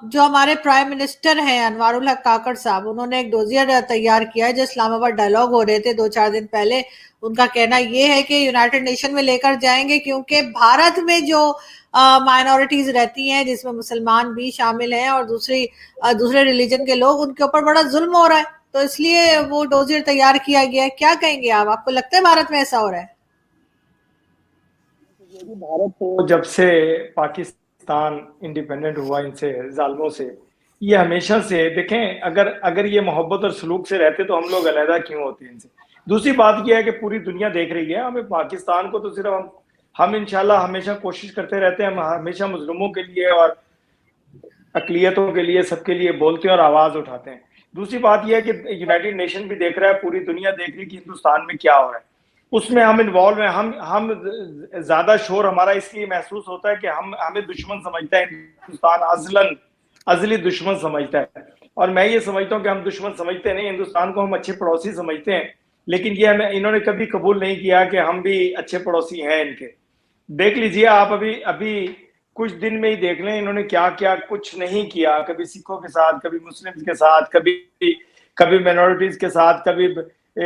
जो हमारे prime minister हैं अनवारुल हक काकड़ साहब, उन्होंने एक डोजियर तैयार किया है जो इस्लामाबाद डायलॉग हो रहे थे 2-4 दिन पहले। उनका कहना ये है कि यूनाइटेड नेशन में लेकर जाएंगे, क्योंकि भारत में जो माइनॉरिटीज रहती हैं जिसमें मुसलमान भी शामिल हैं और दूसरे रिलीजन के लोग, उनके ऊपर बड़ा जुल्म हो रहा है, तो इसलिए वो डोजियर तैयार किया गया है। क्या कहेंगे आप? आपको लगता है भारत में ऐसा हो रहा है? भारत तो जब से पाकिस्तान इंडिपेंडेंट हुआ इनसे जालिमों से, ये हमेशा से देखें, अगर अगर ये मोहब्बत और सलूक से रहते तो हम लोग अलहदा क्यों होते इनसे। दूसरी बात यह है कि पूरी दुनिया देख रही है हमें, पाकिस्तान को तो सिर्फ हम इंशाल्लाह हमेशा कोशिश करते रहते हैं, हम हमेशा मुस्लिमों के लिए और अकलियतों के लिए, सबके लिए बोलते हैं और आवाज उठाते हैं। दूसरी बात यह है कि यूनाइटेड नेशन भी देख रहा है, पूरी दुनिया देख रही है कि हिंदुस्तान में क्या हो रहा है, उसमें हम इन्वॉल्व हैं। हम ज्यादा शोर हमारा इसलिए महसूस होता है कि हमें दुश्मन समझता है हिंदुस्तान, अजली दुश्मन समझता है। और मैं ये समझता हूँ कि हम दुश्मन समझते नहीं, हिंदुस्तान को हम अच्छे पड़ोसी समझते हैं, लेकिन ये हमें इन्होंने कभी कबूल नहीं किया कि हम भी अच्छे पड़ोसी हैं इनके। देख लीजिए आप, अभी अभी कुछ दिन में ही देख लें इन्होंने क्या क्या कुछ नहीं किया, कभी सिखों के साथ, कभी मुस्लिम्स के साथ, कभी माइनॉरिटीज के साथ, कभी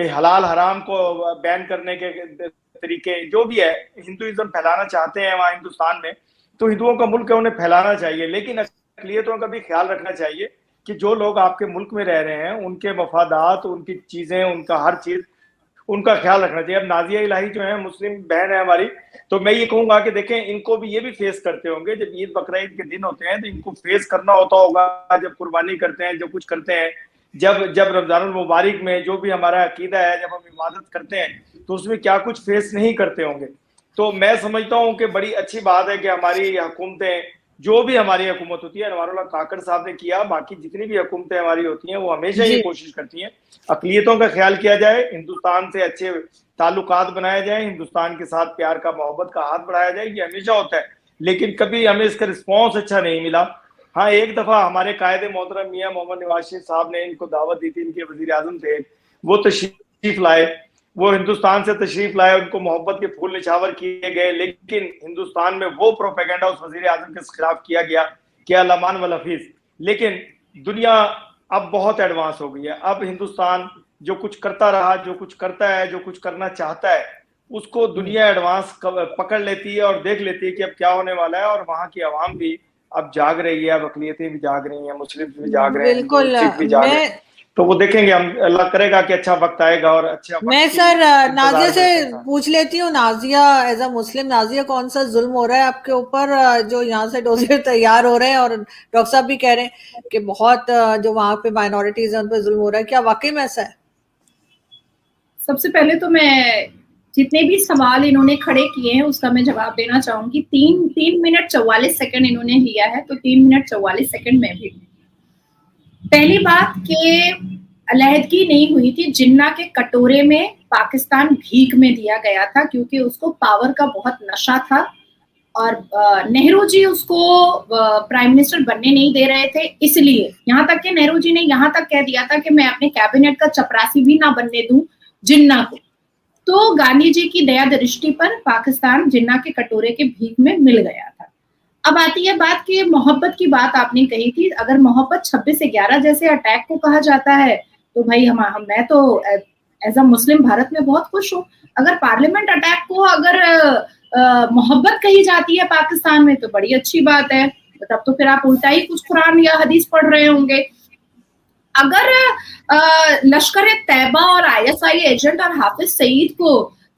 हलाल हराम को बैन करने के तरीके, जो भी है हिंदुइज्म फैलाना चाहते हैं वहां हिंदुस्तान में, तो हिंदुओं का मुल्क है, उन्हें फैलाना चाहिए, लेकिन अक़लियतों का भी ख्याल रखना चाहिए कि जो लोग आपके मुल्क में रह रहे हैं उनके मफादात, उनकी चीजें, उनका हर चीज, उनका ख्याल रखना चाहिए। अब नाजिया इलाही जो है मुस्लिम बहन है हमारी, तो मैं ये कहूंगा कि देखें इनको भी ये भी फेस करते होंगे, जब ईद बकरीद के दिन होते हैं तो इनको फेस करना होता होगा, जब कुर्बानी करते हैं, जब कुछ करते हैं, जब रमजानुल मुबारक में जो भी हमारा अकीदा है, जब हम इबादत करते हैं तो उसमें क्या कुछ फेस नहीं करते होंगे। तो मैं समझता हूँ कि बड़ी अच्छी बात है कि हमारी हुकूमतें, जो भी हमारी हुकूमत होती है, अनवारुल हक काकड़ साहब ने किया, बाकी जितनी भी हुकूमतें हमारी होती हैं वो हमेशा ये कोशिश करती हैं अक़लियतों का ख्याल किया जाए, हिंदुस्तान से अच्छे ताल्लुकात बनाए जाए, हिंदुस्तान के साथ प्यार का, मोहब्बत का हाथ बढ़ाया जाए, ये हमेशा होता है, लेकिन कभी हमें इसका रिस्पॉन्स अच्छा नहीं मिला। हाँ, एक दफा हमारे कायदे मोहतरम मियां मोहम्मद नवाज शरीफ साहब ने इनको दावत दी थी, इनके वजीर आजम थे, वो तशरीफ लाए, वो हिंदुस्तान से तशरीफ लाए, उनको मोहब्बत के फूल निछावर किए गए, लेकिन हिंदुस्तान में वो प्रोपेगेंडा उस वजीर आजम के खिलाफ किया गया कि अल-अमान वल हफीज। लेकिन दुनिया अब बहुत एडवांस हो गई है, अब हिंदुस्तान जो कुछ करता रहा, जो कुछ करता है, जो कुछ करना चाहता है, उसको दुनिया एडवांस पकड़ लेती है और देख लेती है कि अब क्या होने वाला है, और वहां की आवाम भी अब जाग रही है, अब अक़लियतें भी जाग रही हैं, मुस्लिम भी जाग रहे हैं, बिल्कुल। सिख भी जाग रहे हैं, तो वो देखेंगे, हम अल्लाह करेगा कि अच्छा वक्त आएगा और अच्छा वक्त। मैं सर नाजिया से पूछ लेती हूँ, नाजिया एज अ मुस्लिम, नाजिया कौन सा जुल्म हो रहा है आपके ऊपर जो यहाँ से डोजियर तैयार हो रहे हैं, और डॉक्टर साहब भी कह रहे हैं कि बहुत जो वहां पे माइनॉरिटीज है उन पर जुल्म हो रहा है, क्या वाकई में ऐसा है? सबसे पहले तो मैं जितने भी सवाल इन्होंने खड़े किए हैं उसका मैं जवाब देना चाहूंगी। 3 मिनट 44 सेकंड इन्होंने लिया है, तो 3 मिनट 44 सेकंड में भी। पहली बात कि अलहदगी नहीं हुई थी, जिन्ना के कटोरे में पाकिस्तान भीख में दिया गया था, क्योंकि उसको पावर का बहुत नशा था और नेहरू जी उसको प्राइम मिनिस्टर बनने नहीं दे रहे थे, इसलिए यहाँ तक कि नेहरू जी ने यहाँ तक कह दिया था कि मैं अपने कैबिनेट का चपरासी भी ना बनने दूं जिन्ना को। तो गांधी जी की दया दृष्टि पर पाकिस्तान जिन्ना के कटोरे के भीख में मिल गया था। अब आती है बात कि मोहब्बत की बात आपने कही थी, अगर मोहब्बत 26/11 जैसे अटैक को कहा जाता है तो भाई मैं तो एज अ मुस्लिम भारत में बहुत खुश हूँ। अगर पार्लियामेंट अटैक को अगर मोहब्बत कही जाती है पाकिस्तान में तो बड़ी अच्छी बात है, तब तो फिर आप उल्टा ही कुछ कुरान या हदीस पढ़ रहे होंगे। अगर लश्कर तैयबा और ISI एजेंट और हाफिज सईद को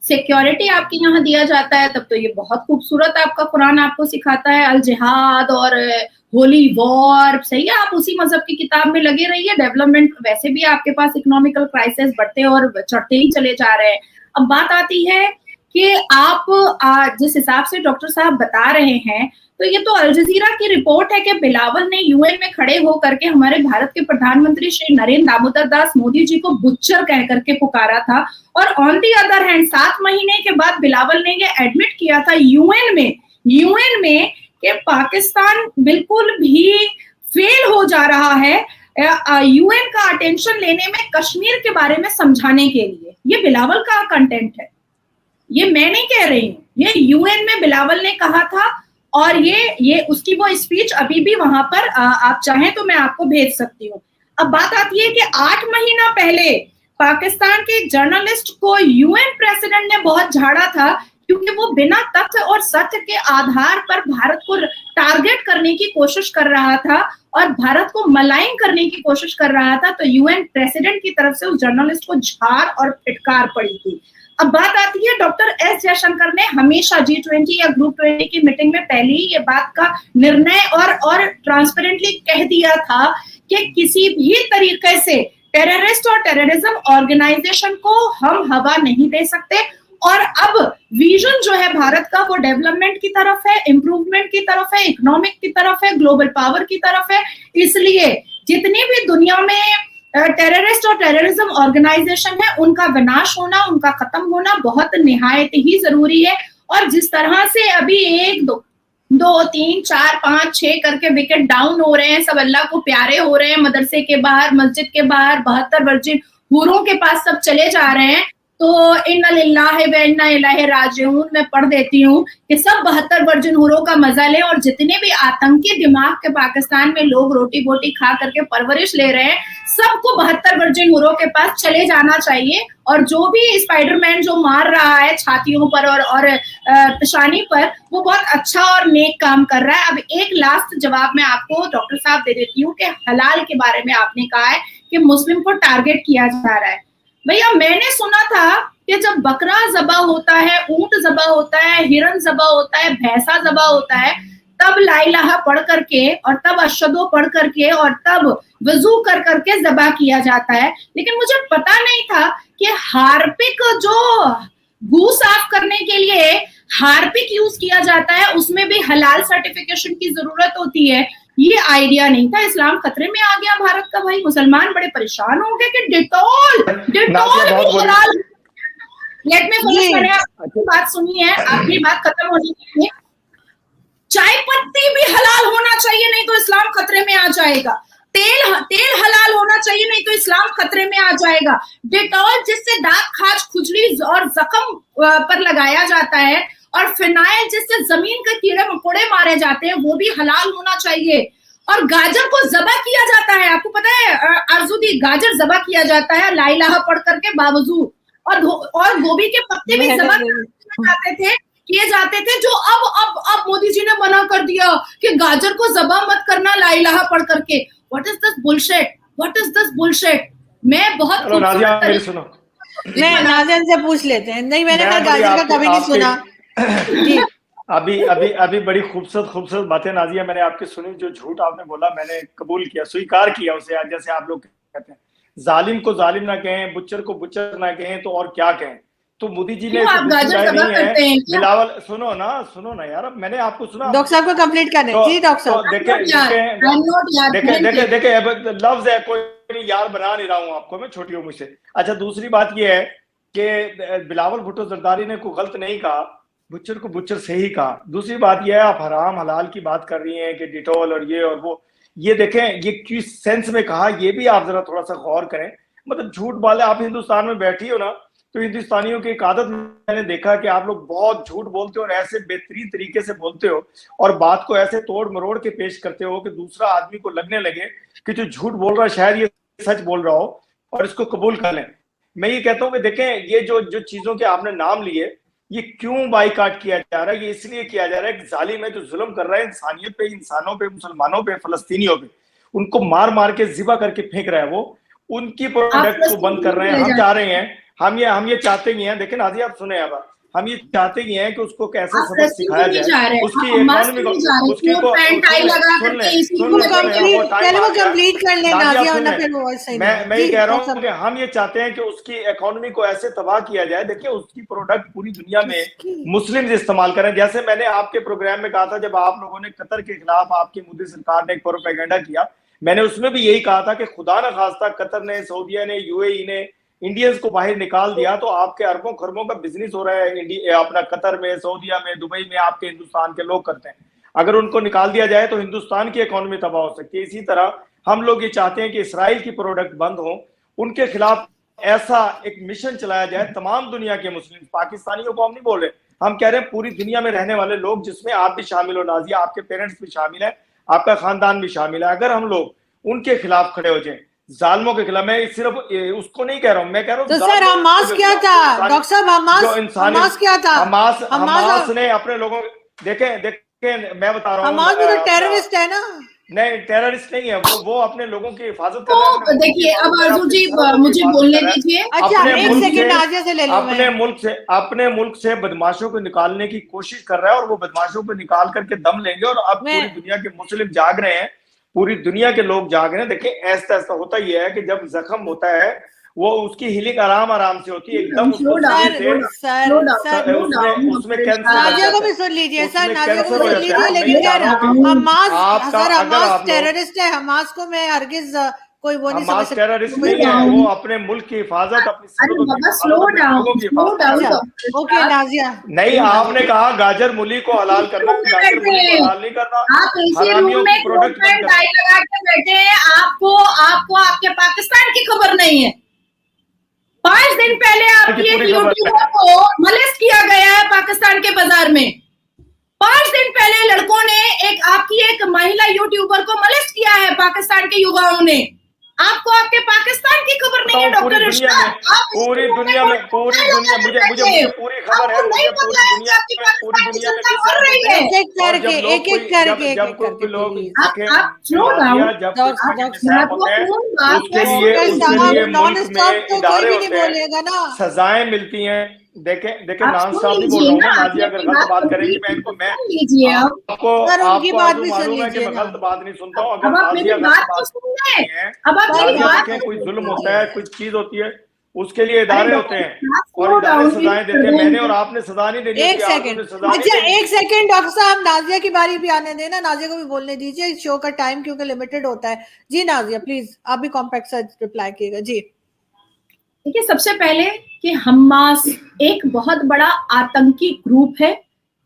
सिक्योरिटी आपके यहाँ दिया जाता है, तब तो ये बहुत खूबसूरत आपका कुरान आपको सिखाता है अल जिहाद और होली वॉर, सही है, आप उसी मजहब की किताब में लगे रहिए। डेवलपमेंट वैसे भी आपके पास इकोनॉमिकल क्राइसिस बढ़ते और चढ़ते ही चले जा रहे हैं। अब बात आती है कि आप जिस हिसाब से डॉक्टर साहब बता रहे हैं, तो ये तो अल जजीरा की रिपोर्ट है कि बिलावल ने UN में खड़े होकर के हमारे भारत के प्रधानमंत्री श्री नरेंद्र दामोदर दास मोदी जी को बुच्चर कह करके पुकारा था, और ऑन दी अदर हैंड 7 महीने के बाद बिलावल ने ये एडमिट किया था UN में कि पाकिस्तान बिल्कुल भी फेल हो जा रहा है UN का अटेंशन लेने में, कश्मीर के बारे में समझाने के लिए। ये बिलावल का कंटेंट है, ये मैं नहीं कह रही हूँ, ये UN में बिलावल ने कहा था और ये उसकी वो स्पीच अभी भी वहां पर आप चाहें तो मैं आपको भेज सकती हूँ। अब बात आती है कि 8 महीना पहले पाकिस्तान के एक जर्नलिस्ट को यूएन प्रेसिडेंट ने बहुत झाड़ा था क्योंकि वो बिना तथ्य और सत्य के आधार पर भारत को टारगेट करने की कोशिश कर रहा था और भारत को मलाइन करने की कोशिश कर रहा था। तो यूएन प्रेसिडेंट की तरफ से उस जर्नलिस्ट को झाड़ और फिटकार पड़ी थी। अब बात आती है, डॉक्टर एस जयशंकर ने हमेशा G20 या ग्रुप 20 की मीटिंग में पहले ही ये बात का निर्णय और ट्रांसपेरेंटली कह दिया था कि किसी भी तरीके से टेररिस्ट और टेररिज्म ऑर्गेनाइजेशन को हम हवा नहीं दे सकते। और अब विजन जो है भारत का वो डेवलपमेंट की तरफ है, इंप्रूवमेंट की तरफ है, इकोनॉमिक की तरफ है, ग्लोबल पावर की तरफ है। इसलिए जितनी भी दुनिया में टेररिस्ट और टेररिज्म ऑर्गेनाइजेशन है उनका विनाश होना, उनका खत्म होना बहुत निहायत ही जरूरी है। और जिस तरह से अभी 1 2 3 4 5 6 करके विकेट डाउन हो रहे हैं, सब अल्लाह को प्यारे हो रहे हैं, मदरसे के बाहर, मस्जिद के बाहर 72 वर्जिन हूरों के पास सब चले जा रहे हैं। तो इन्ना लिल्लाहि व इन्ना इलैहि राजिऊन मैं पढ़ देती हूँ कि सब 72 वर्जिन हूरों का मजा लें और जितने भी आतंकी दिमाग के पाकिस्तान में लोग रोटी बोटी खा करके परवरिश ले रहे हैं, सबको 72 वर्जिन हूरों के पास चले जाना चाहिए। और जो भी स्पाइडरमैन जो मार रहा है छातियों पर और पेशानी पर, वो बहुत अच्छा और नेक काम कर रहा है। अब एक लास्ट जवाब मैं आपको डॉक्टर साहब दे देती हूँ कि हलाल के बारे में आपने कहा है कि मुस्लिम को टारगेट किया जा रहा है। भैया मैंने सुना था कि जब बकरा ज़बा होता है, ऊंट ज़बा होता है, हिरन ज़बा होता है, भैंसा ज़बा होता है, तब ला इलाहा पढ़ करके और तब अशहदु पढ़ करके और तब वजू कर करके ज़बा किया जाता है। लेकिन मुझे पता नहीं था कि हार्पिक जो गू साफ करने के लिए हार्पिक यूज किया जाता है उसमें भी हलाल सर्टिफिकेशन की जरूरत होती है। ये आइडिया नहीं था। इस्लाम खतरे में आ गया भारत का। भाई मुसलमान बड़े परेशान हो गए कि डिटॉल भी हलाल। लेट में फिनिश करें, आपकी बात सुनी है, आपकी बात खत्म होनी चाहिए। चाय पत्ती भी हलाल होना चाहिए, नहीं तो इस्लाम खतरे में आ जाएगा। तेल हलाल होना चाहिए, नहीं तो इस्लाम खतरे में आ जाएगा। डिटॉल जिससे दांत, खाज, खुजली और जख्म पर लगाया जाता है, और फिनाइल जिससे जमीन के कीड़े मकोड़े मारे जाते हैं, वो भी हलाल होना चाहिए। और गाजर को जबा किया जाता है, आपको पता है अर्जुदी, गाजर जबा किया जाता है ला इलाहा पढ़ करके बावजूद। और गोभी के पत्ते भी जबा किए जाते थे, जो अब मोदी जी ने मना कर दिया कि गाजर को जबा मत करना ला इलाहा पढ़ करके। What is this bullshit, what is this bullshit. मैं बहुत सुनो, मैं नाज़िन से पूछ लेते हैं। नहीं, मैंने गाजर का कभी नहीं सुना जी। अभी बड़ी खूबसूरत बातें नाजिया मैंने आपकी सुनी। जो झूठ आपने बोला मैंने कबूल किया, स्वीकार किया उसे। जैसे आप लोग कहते हैं जालिम को जालिम ना कहें, बुच्चर को बुच्चर ना कहें, तो और क्या कहें। तो मोदी जी ने बिलावल सुनो ना यार, मैंने आपको सुना। डॉक्टर साहब को कंप्लीट करने जी। डॉक्टर साहब देखे लफ्ज है, कोई यार बना नहीं रहा हूँ आपको मैं छोटी उम्र से। अच्छा, दूसरी बात ये है कि बिलावल भुट्टो जरदारी ने कोई गलत नहीं कहा, बुच्चर को बुच्चर से ही कहा। दूसरी बात यह है, आप हराम हलाल की बात कर रही हैं कि डिटॉल और ये और वो, ये देखें ये किस सेंस में कहा, ये भी आप जरा थोड़ा सा गौर करें। मतलब झूठ वाले, आप हिंदुस्तान में बैठी हो ना, तो हिंदुस्तानियों की एक आदत मैंने देखा कि आप लोग बहुत झूठ बोलते हो और ऐसे बेहतरीन तरीके से बोलते हो और बात को ऐसे तोड़ मरोड़ के पेश करते हो कि दूसरा आदमी को लगने लगे कि जो झूठ बोल रहा है शायद ये सच बोल रहा हो और इसको कबूल कर लें। मैं ये कहता हूँ कि देखें ये जो चीजों के आपने नाम लिए, ये क्यों बाइकाट किया जा रहा है? ये इसलिए किया जा रहा है कि जालिम है जो जुल्म कर रहा है इंसानियत पे, इंसानों पे, मुसलमानों पे, फलस्तीनियों पे, उनको मार मार के जिबा करके फेंक रहा है। वो उनकी प्रोडक्ट को बंद कर रहे हैं। हम चाह रहे हैं, हम ये चाहते ही हैं। देखिए नाज़िया आप सुने, अब हम ये चाहते ही हैं कि उसको कैसे सबक सिखाया जाए, उसकी इकोनॉमी को, उसकी को मैं ये कह रहा हूँ कि हम ये चाहते हैं कि उसकी इकोनॉमी को ऐसे तबाह किया जाए। देखिए उसकी प्रोडक्ट पूरी दुनिया में मुस्लिम इस्तेमाल करें। जैसे मैंने आपके प्रोग्राम में कहा था, जब आप लोगों ने कतर के खिलाफ आपकी मोदी सरकार ने एक प्रोपेगेंडा किया, मैंने उसमें भी यही कहा था कि खुदा न खास्ता कतर ने, सऊदीया ने, यूएई ने इंडियंस को बाहर निकाल दिया तो आपके अरबों खरबों का बिजनेस हो रहा है अपना कतर में, सऊदीया में, दुबई में, आपके हिंदुस्तान के लोग करते हैं। अगर उनको निकाल दिया जाए तो हिंदुस्तान की इकोनॉमी तबाह हो सकती है। इसी तरह हम लोग ये चाहते हैं कि इस्राइल की प्रोडक्ट बंद हो, उनके खिलाफ ऐसा एक मिशन चलाया जाए। तमाम दुनिया के मुस्लिम, पाकिस्तानियों को हम नहीं बोल रहे, हम कह रहे हैं पूरी दुनिया में रहने वाले लोग, जिसमें आप भी शामिल हो नाजिया, आपके पेरेंट्स भी शामिल है, आपका खानदान भी शामिल है, अगर हम लोग उनके खिलाफ खड़े हो जाए, जालिमों के खिलाफ, मैं सिर्फ उसको नहीं कह रहा हूँ, मैं कह रहा हूँ तो सर हमास क्या था डॉक्टर साहब, हमास क्या था? हमास ने अपने लोगों, देखें मैं बता रहा हूँ, हमास भी तो टेररिस्ट है ना? नहीं, टेररिस्ट नहीं है वो अपने लोगों की हिफाजत कर रहे हैं। देखिए अब आरजू जी मुझे बोलने दीजिए। अच्छा, एक सेकंड नाजिया से ले लो। अपने मुल्क से बदमाशों को निकालने की कोशिश कर रहा है, और वो बदमाशों को निकाल करके दम लेंगे, और अब पूरी दुनिया के मुस्लिम जाग रहे हैं, पूरी दुनिया के लोग जाग रहे हैं। देखिए ऐसा होता ही है कि जब जख्म होता है वो उसकी हीलिंग आराम से होती है, एकदम उसमें कैंसर, नाजिया को भी सुन लीजिए सर, नाजिया को भी सुन लीजिए, लेकिन हमास टेररिस्ट है, हमास को मैं हरगिज कोई वो नहीं समझ सकता, टेररिस्ट नहीं है, वो अपने मुल्क की हिफाजत, अपनी ओके नाजिया। नहीं, आपने कहा गाजर मूली को हलाल करना, गाजर मूली को हलाल नहीं करना, आप इसी रूम में प्रोडक्ट लगा के बैठे हैं, आपको आपके पाकिस्तान की खबर नहीं है। 5 दिन पहले आपकी एक यूट्यूबर को मलिस्ट किया गया है पाकिस्तान के बाजार में। 5 दिन पहले लड़कों ने आपकी एक महिला यूट्यूबर को मलिस्ट किया है पाकिस्तान के युवाओं ने। आपको आपके पाकिस्तान की खबर नहीं है डॉक्टर इरशाद। पूरी दुनिया में मुझे पूरी खबर है, मुझे पूरी दुनिया एक एक करके जब कोई लोग सजाएं मिलती हैं, देखें नॉन स्टॉप नहीं बोल रहा हूँ मैं, नाजिया अगर गलत बात करेंगी मैं इनको, मैं आपको मालूम है कि मैं गलत बात नहीं सुनता हूँ। अगर नाजिया देखें कोई जुल्म होता है, कोई चीज होती है, उसके लिए इदारे होते हैं और इदारे सजाएं देते हैं। मैंने और आपने सजा नहीं देनी। एक सेकंड, अच्छा एक सेकंड डॉक्टर साहब, नाजिया की बारी भी आने देना, नाजिया को भी बोलने दीजिए, शो का टाइम क्योंकि लिमिटेड होता है। जी नाजिया प्लीज, आप भी कॉम्पैक्ट से रिप्लाई कीजिएगा जी। देखिए सबसे पहले कि हमास एक बहुत बड़ा आतंकी ग्रुप है,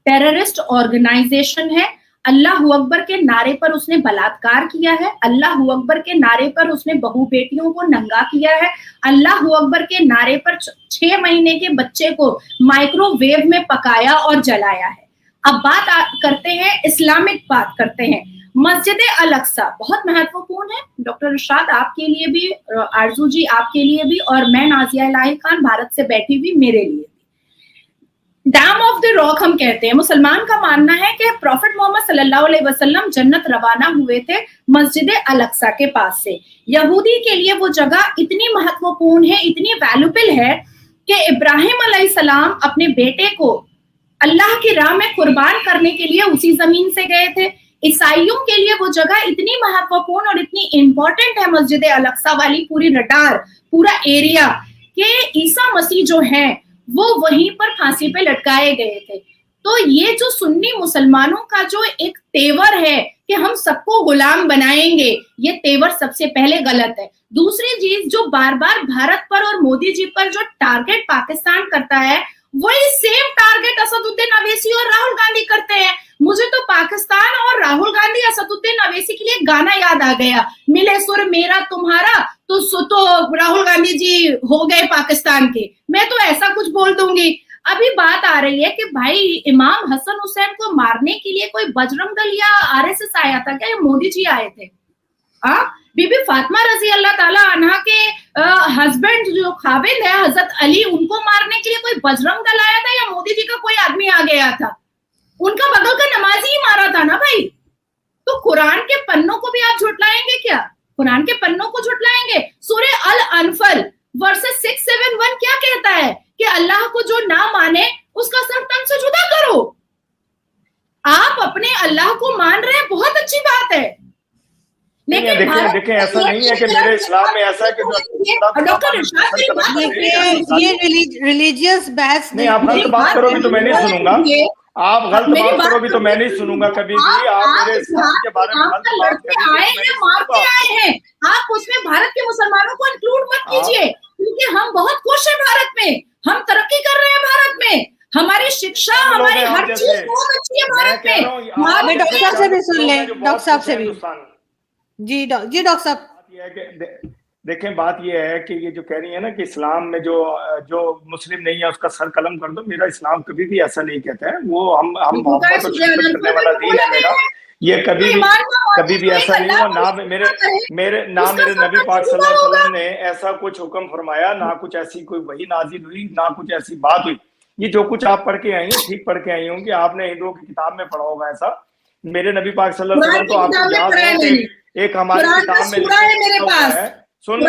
टेररिस्ट ऑर्गेनाइजेशन है। अल्लाहू अकबर के नारे पर उसने बलात्कार किया है, अल्लाहू अकबर के नारे पर उसने बहू बेटियों को नंगा किया है, अल्लाहू अकबर के नारे पर 6 महीने के बच्चे को माइक्रोवेव में पकाया और जलाया है। अब बात करते हैं, इस्लामिक बात करते हैं। मस्जिद अल अक्सा बहुत महत्वपूर्ण है, डॉक्टर इरशाद आपके लिए भी, आरजू जी आपके लिए भी, और मैं नाजिया इलाही खान भारत से बैठी हुई मेरे लिए भी। डैम ऑफ द रॉक हम कहते हैं। मुसलमान का मानना है कि प्रॉफिट मोहम्मद सल्लल्लाहु अलैहि वसल्लम जन्नत रवाना हुए थे मस्जिद अल अक्सा के पास से। यहूदी के लिए वो जगह इतनी महत्वपूर्ण है, इतनी वैल्यूबल है कि इब्राहिम अलैहिस्सलाम अपने बेटे को अल्लाह की राह में कुर्बान करने के लिए उसी जमीन से गए थे। ईसाइयों के लिए वो जगह इतनी महत्वपूर्ण और इतनी इंपॉर्टेंट है मस्जिद अल अक्सा वाली पूरी रटार, पूरा एरिया, कि ईसा मसीह जो है वो वहीं पर फांसी पे लटकाए गए थे। तो ये जो सुन्नी मुसलमानों का जो एक तेवर है कि हम सबको गुलाम बनाएंगे, ये तेवर सबसे पहले गलत है। दूसरी चीज, जो बार बार भारत पर और मोदी जी पर जो टारगेट पाकिस्तान करता है, वही सेम टारगेट असदुद्दीन अवैसी और राहुल गांधी करते हैं। मुझे तो पाकिस्तान और राहुल गांधी असदुद्दीन अवैसी के लिए गाना याद आ गया, मिले सुर मेरा तुम्हारा, तो राहुल गांधी जी हो गए पाकिस्तान के। मैं तो ऐसा कुछ बोल दूंगी। अभी बात आ रही है कि भाई इमाम हसन हुसैन को मारने के लिए कोई बजरंग दल या आरएसएस आया था क्या, या मोदी जी आए थे? बीबी फातिमा रजी अल्लाह ताला अन्हा के हस्बैंड जो खाविंद है हजरत अली, उनको मारने के लिए कोई बजरंग दल आया था या मोदी जी का कोई आदमी आ गया था? उनका बगल का नमाजी ही मारा था ना भाई। तो कुरान के पन्नों को भी आप झुटलाएंगे क्या? कुरान के पन्नों को झुटलाएंगे? सूरह अल अनफल वर्सेस 671 क्या कहता है कि अल्लाह को जो ना माने उसका सर तन से जुदा करो। आप अपने अल्लाह को मान रहे हैं, बहुत अच्छी बात है, लेकिन देखें ऐसा नहीं है कि मेरे इस्लाम में ऐसा है कि डॉक्टर इरशाद ये रिलीजियस बहस नहीं। आप गलत बात करोगे तो मैं नहीं सुनूंगा, आप गलत बात करोगे तो मैं नहीं सुनूंगा कभी भी। आप मेरे इस्लाम के बारे में गलत बात करेंगे, मार के आए हैं आप, उसमें भारत के मुसलमानों को इंक्लूड मत कीजिए, क्योंकि हम बहुत खुश हैं भारत में, हम तरक्की कर रहे हैं भारत में, हमारी शिक्षा, हमारी हर चीज बहुत अच्छी है भारत में। डॉक्टर साहब से भी सुन लें, डॉक्टर साहब से भी। जी डॉक्टर साहब, देखें बात ये है कि ये जो कह रही है ना कि इस्लाम में जो जो मुस्लिम नहीं है उसका सर कलम कर दो, मेरा इस्लाम कभी भी ऐसा नहीं कहता है। वो हम मोहब्बत और शफकत करने वाला दीन है मेरा। ये कभी भी ऐसा नहीं हुआ ना। मेरे नबी पाक सल्लल्लाहु अलैहि वसल्लम ने ऐसा कुछ हुक्म फरमाया, ना कुछ ऐसी कोई वही नाजिल हुई, ना कुछ ऐसी बात हुई। ये जो कुछ आप पढ़ के आई हैं ठीक पढ़ के आई होंगी, आपने हिंदुओं की किताब में पढ़ा होगा ऐसा। मेरे नबी पाक सल्लल्लाहु अलैहि वसल्लम तो आपको याद हो एक हमारी किताब में लिखा है मेरे पास। सुन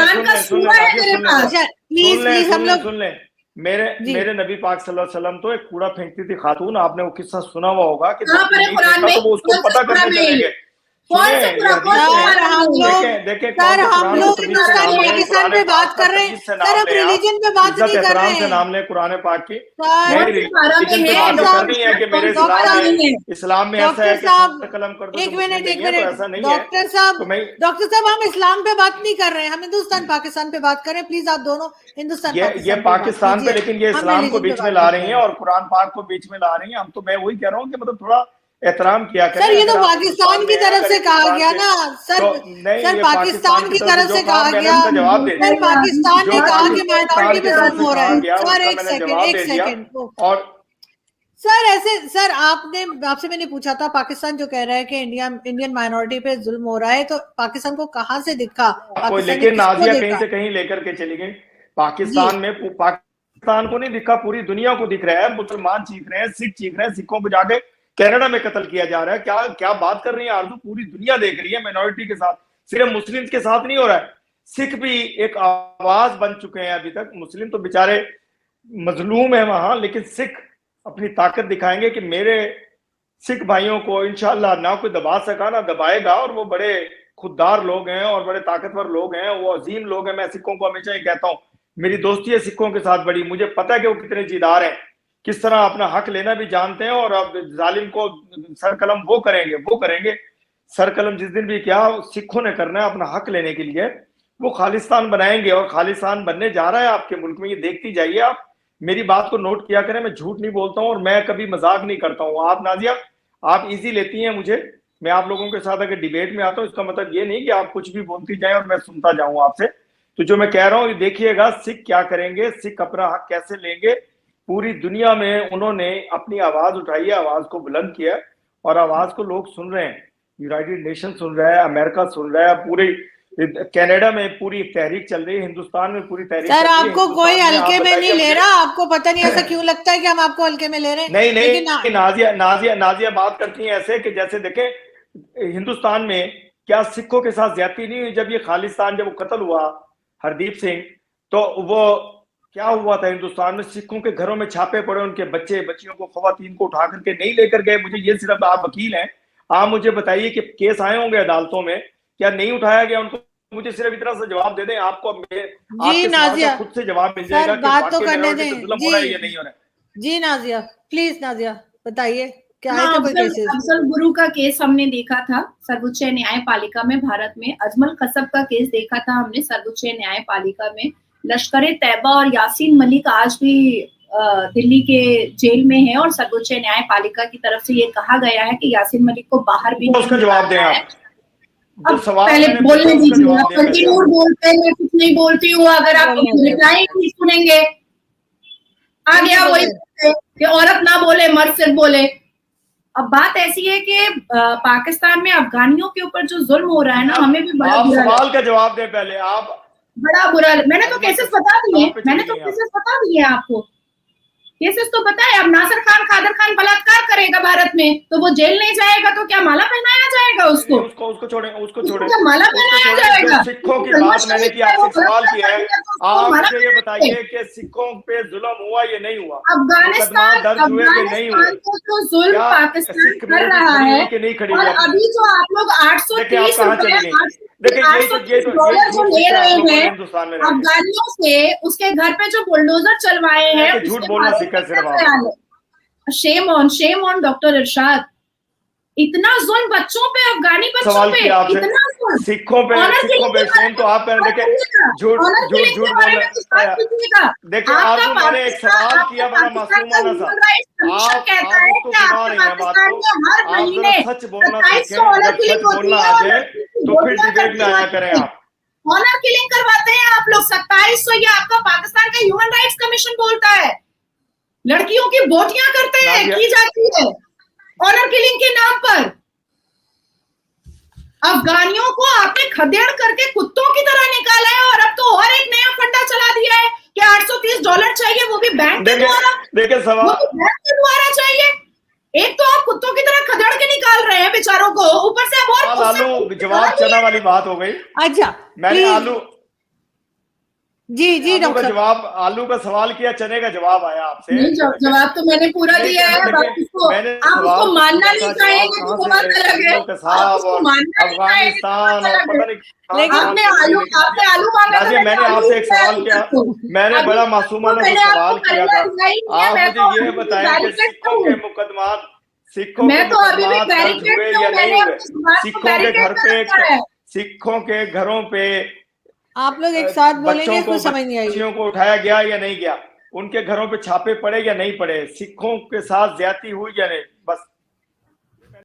ले मेरे नबी पाक सल्लल्लाहु अलैहि वसल्लम तो एक कूड़ा फेंकती थी खातून, आपने वो किस्सा सुना हुआ होगा कि तो वो उसको पता करने चले गए। सर हम लोग हिंदुस्तान पाकिस्तान पे बात कर रहे हैं सर, हम रिलीजन पे बात नहीं कर रहे हैं। से नाम ले कुरान पाक की, रिलीजन पे बात करनी है कि मेरे इस्लाम में ऐसा है कि कलम कर दो। एक मिनट डॉक्टर साहब हम इस्लाम पे बात नहीं कर रहे हैं, हम हिंदुस्तान पाकिस्तान पे बात कर रहे हैं। प्लीज आप दोनों हिंदुस्तान ये पाकिस्तान पे, लेकिन ये इस्लाम को बीच में ला रही है और कुरान पाक को बीच में ला रही है। हम तो मैं वही कह रहा हूँ कि मतलब थोड़ा एहतराम किया करें। सर ये तो पाकिस्तान की तरफ से कहा गया ना सर, सर पाकिस्तान की तरफ से कहा गया सर, पाकिस्तान ने कहा कि माइनॉरिटी पे जुल्म हो रहा है। सर एक सेकंड और सर ऐसे सर आपसे मैंने पूछा था, पाकिस्तान जो कह रहा है कि इंडियन माइनॉरिटी पे जुल्म हो रहा है, तो पाकिस्तान को कहाँ से दिखा? लेकिन नाजिया कहीं से कहीं लेकर के चली गई। पाकिस्तान में पाकिस्तान को नहीं दिखा, पूरी दुनिया को दिख रहा है। मुसलमान चीख रहे हैं, सिख चीख रहे हैं, सिखों को जाके कनाडा में कत्ल किया जा रहा है। क्या बात कर रही है आरजू? पूरी दुनिया देख रही है माइनॉरिटी के साथ, सिर्फ मुस्लिम के साथ नहीं हो रहा है। सिख भी एक आवाज बन चुके हैं अभी तक। मुस्लिम तो बेचारे मजलूम है वहां, लेकिन सिख अपनी ताकत दिखाएंगे कि मेरे सिख भाइयों को इंशाल्लाह ना कोई दबा सका ना दबाएगा। और वो बड़े खुददार लोग हैं और बड़े ताकतवर लोग हैं, वो अजीम लोग हैं। मैं सिखों को हमेशा ये कहता हूँ, मेरी दोस्ती है सिखों के साथ बड़ी। मुझे पता है कि वो कितने जिदार हैं, किस तरह अपना हक लेना भी जानते हैं। और अब जालिम को सर कलम वो करेंगे सर कलम जिस दिन भी क्या सिखों ने करना है अपना हक लेने के लिए, वो खालिस्तान बनाएंगे। और खालिस्तान बनने जा रहा है आपके मुल्क में, ये देखती जाइए आप। मेरी बात को नोट किया करें, मैं झूठ नहीं बोलता हूँ और मैं कभी मजाक नहीं करता हूँ। आप नाजिया आप इजी लेती हैं मुझे, मैं आप लोगों के साथ अगर डिबेट में आता हूँ इसका मतलब ये नहीं कि आप कुछ भी बोलती जाए और मैं सुनता जाऊं आपसे। तो जो मैं कह रहा हूँ देखिएगा सिख क्या करेंगे, सिख अपना हक कैसे लेंगे। पूरी दुनिया में उन्होंने अपनी आवाज उठाई है, आवाज को बुलंद किया और आवाज को लोग सुन रहे हैं। यूनाइटेड नेशन सुन रहा है, अमेरिका सुन रहा है, पूरे कनाडा में पूरी तहरीक चल रही है, हिंदुस्तान में पूरी तहरीक। सर आपको कोई हल्के में नहीं ले रहा, आपको पता नहीं ऐसा क्यों लगता है कि हम आपको हल्के में ले रहे हैं? नहीं, नाजिया बात करती है ऐसे कि जैसे देखें हिंदुस्तान में क्या सिखों के साथ ज्यादती नहीं हुई? जब ये खालिस्तान जब वो कत्ल हुआ हरदीप सिंह, तो वो क्या हुआ था हिंदुस्तान में? सिखों के घरों में छापे पड़े, उनके बच्चियों को खवातीन को उठा करके नहीं लेकर गए। मुझे ये सिर्फ आप वकील हैं, आप मुझे बताइए कि केस आए होंगे अदालतों में, क्या नहीं उठाया गया उनको? मुझे सिर्फ इतना सा जवाब दे दें, आपको जी नाजिया खुद से जवाब मिल जाएगा कि बात तो करने दें। हो रहा है या नहीं हो रहा है। जी नाजिया प्लीज नाजिया बताइए क्या है? अफजल गुरु का केस हमने देखा था सर्वोच्च न्यायपालिका में भारत में। अजमल कसब का केस देखा था हमने सर्वोच्च न्यायपालिका में। लश्कर तैयबा और यासीन मलिक आज भी दिल्ली के जेल में है और सर्वोच्च न्यायपालिका की तरफ से ये कहा गया है कि यासीन मलिक को बाहर भी उसका जवाब दें आप। अब पहले बोलने दीजिए, आप कंटिन्यू बोलते हैं, मैं कुछ नहीं बोलती हूँ। अगर आप रिप्लाई नहीं सुनेंगे, आ गया वही कि औरत ना बोले मर्द सिर्फ बोले। अब बात ऐसी है कि पाकिस्तान में अफगानियों के ऊपर जो जुल्म हो रहा है ना, हमें भी बड़ा बुरा सवाल का जवाब दें पहले आप। बड़ा बुरा, मैंने तो केसेस बता दिए आपको, केसेस तो पता है। अब नासिर खान कादर खान बलात्कार करेगा भारत में तो वो जेल नहीं जाएगा तो क्या माला पहनाया जाएगा उसको? उसको छोड़ें क्या माला पहनाया जाएगा? सिखों की बात मैंने की, आपसे सवाल किया है, आप मुझे ये बताइए कि सिखों पे जुल्म हुआ ये नहीं हुआ? अफगानिस्तान को जो जुल्म पाकिस्तान कर रहा है, और अभी जो आप लोग 830 डॉलर जो ले रहे हैं अफगानियों से, उसके घर पे जो बुलडोजर चलवाए हैं, झूठ बोलना सीखा सिर्फ। शेम ऑन डॉक्टर इरशाद। इतना जुल्म बच्चों पे, अफगानी बच्चों पे, इतना जुल्म सिखों पे शेम तो आप देखें झूठ देखिए। आपने एक सवाल किया बड़ा मासूमाना सा, आप उसको सुना रही हैं बात को। आप सच बोलना सीखें, जब सच बोलना आ जाए तो फिर डिबेट में आया करें आप। ऑनर किलिंग करवाते हैं आप लोग। 2700 ये आपका पाकिस्तान का ह्यूमन राइट्स कमीशन बोलता है। लड़कियों की बोटियां करते हैं, की जाती है ऑनर किलिंग के नाम पर। अफगानियों को आपने खदेड़ करके कुत्तों की तरह निकाला है, और अब तो और एक नया फंडा चला दिया है कि $830 चाहिए, वो भी बैंक के द्वारा। देखिए सवाल, बैंक के द्वारा चाहिए। एक तो आप कुत्तों की तरह खदेड़ के निकाल रहे हैं बेचारों को, ऊपर से अब और आलू जवाब चना वाली बात हो गई। अच्छा, मैंने आलू जी आलू का जवाब, आलू का सवाल किया, चने का जवाब आया आपसे। नहीं, जवाब तो मैंने पूरा दिया है। आप उसको मानना नहीं चाहेंगे तो वो बात अलग है। अफगानिस्तान और पता नहीं, आपने आलू मांगा था। मैंने आपसे एक सवाल किया, मैंने बड़ा मासूमाना सा सवाल किया था। आप मुझे ये बताएं कि सिखों के मुकदमात, सिखों के मुकदमात दर्ज हुए या नहीं हुए? सिखों के घर पे, सिखों के घरों पे आप लोग एक साथ बोलेंगे तो समझ नहीं आएगी। बच्चियों को उठाया गया या नहीं गया? उनके घरों पे छापे पड़े या नहीं पड़े? सिखों के साथ ज्यादती हुई या नहीं?